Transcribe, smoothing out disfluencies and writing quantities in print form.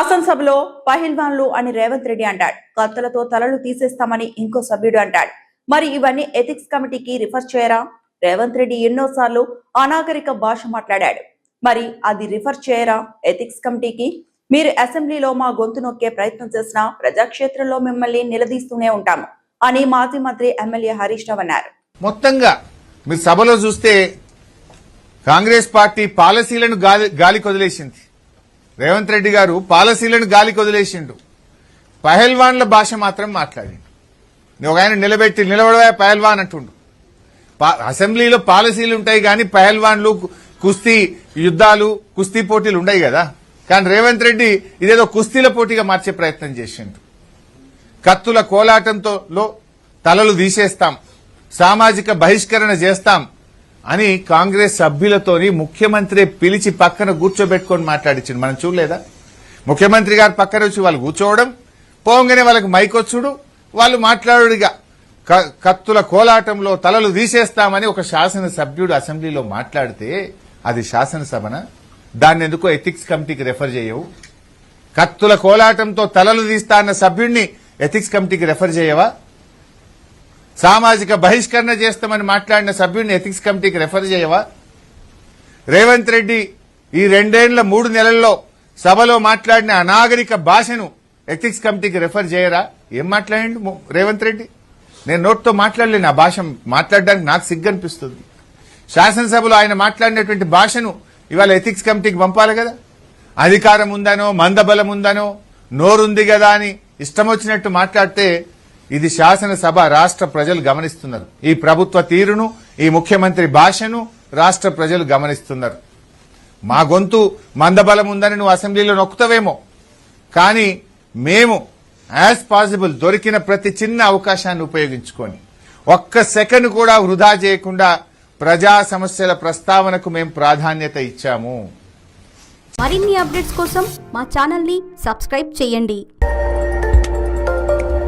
శాసనసభలో పహిల్వాన్లు అని రేవంత్ రెడ్డి అంటాడు. కత్తులతో తలలు తీసేస్తామని ఇంకో సభ్యుడు అంటాడు. మరి ఇవన్నీ ఎథిక్స్ కమిటీకి రిఫర్ చేయరా? రేవంత్ రెడ్డి ఎన్నోసార్లు అనాగరిక భాష మాట్లాడాడు. మరి అది రిఫర్ చేయరా ఎథిక్స్ కమిటీకి? మీరు అసెంబ్లీలో మా గొంతు నొక్కే ప్రయత్నం చేసినా ప్రజాక్షేత్రంలో మిమ్మల్ని నిలదీస్తూనే ఉంటాము అని మాజీ మంత్రి ఎమ్మెల్యే హరీష్ రావు అన్నారు. మొత్తంగా మీరు సభలో చూస్తే కాంగ్రెస్ పార్టీ పాలసీలను గాలి కొదిలేసింది. రేవంత్ రెడ్డి గారు పాలసీలను గాలి కొదిలేసిండు. పహల్వాన్ల భాష మాత్రం మాట్లాడిండు. ఒక ఆయన నిలబడవా పహల్వాన్ అంటుండు. అసెంబ్లీలో పాలసీలు ఉంటాయి కానీ పహల్వాన్లు కుస్తీ యుద్ధాలు కుస్తీ పోటీలు ఉండయి కదా. కానీ రేవంత్ రెడ్డి ఇదేదో కుస్తీల పోటీగా మార్చే ప్రయత్నం చేసిండు. కత్తుల కోలాటంతో తలలు తీసేస్తాం, సామాజిక బహిష్కరణ చేస్తాం అని కాంగ్రెస్ సభ్యులతోని ముఖ్యమంత్రి పిలిచి పక్కన కూర్చోబెట్టుకొని మాట్లాడించింది. మనం చూడలేదా? ముఖ్యమంత్రి గారు పక్కన వచ్చి వాళ్ళు కూర్చోవడం, పోగానే వాళ్ళకి మైకొచ్చుడు, వాళ్ళు మాట్లాడుడిగా కత్తుల కోలాటంలో తలలు తీసేస్తామని ఒక శాసనసభ్యుడు అసెంబ్లీలో మాట్లాడితే అది శాసనసభనా? దాన్ని ఎందుకో ఎథిక్స్ కమిటీకి రెఫర్ చేయవు? కత్తుల కోలాటంతో తలలు తీస్తా అన్న సభ్యుడిని ఎథిక్స్ కమిటీకి రెఫర్ చేయవా? సామాజిక బహిష్కరణ చేస్తామని మాట్లాడిన సభ్యుడిని ఎథిక్స్ కమిటీకి రెఫర్ చేయవా? రేవంత్ రెడ్డి ఈ 3 నెలల్లో సభలో మాట్లాడిన అనాగరిక భాషను ఎథిక్స్ కమిటీకి రెఫర్ చేయరా? ఏం మాట్లాడిండు రేవంత్ రెడ్డి? నేను నోట్తో మాట్లాడలేను. ఆ భాష మాట్లాడడానికి నాకు సిగ్గనిపిస్తుంది. శాసనసభలో ఆయన మాట్లాడినటువంటి భాషను ఇవాళ ఎథిక్స్ కమిటీకి పంపాలి కదా. అధికారం ఉందనో మందబలం ఉందనో నోరుంది కదా అని ఇష్టం వచ్చినట్టు మాట్లాడితే ఇది శాసనసభ, రాష్ట్ర ప్రజలు గమనిస్తున్నారు. ఈ ప్రభుత్వ తీరును, ఈ ముఖ్యమంత్రి భాషను రాష్ట్ర ప్రజలు గమనిస్తున్నారు. మా గొంతు మందబలం ఉందని నువ్వు అసెంబ్లీలో నొక్కుతావేమో, కానీ మేము యాజ్ పాసిబుల్ దొరికిన ప్రతి చిన్న అవకాశాన్ని ఉపయోగించుకొని ఒక్క సెకండ్ కూడా వృధా చేయకుండా ప్రజా సమస్యల ప్రస్తావనకు మేము ప్రాధాన్యత ఇచ్చాము. మరిన్ని అప్డేట్స్ కోసం మా ఛానల్ ని సబ్స్క్రైబ్ చేయండి.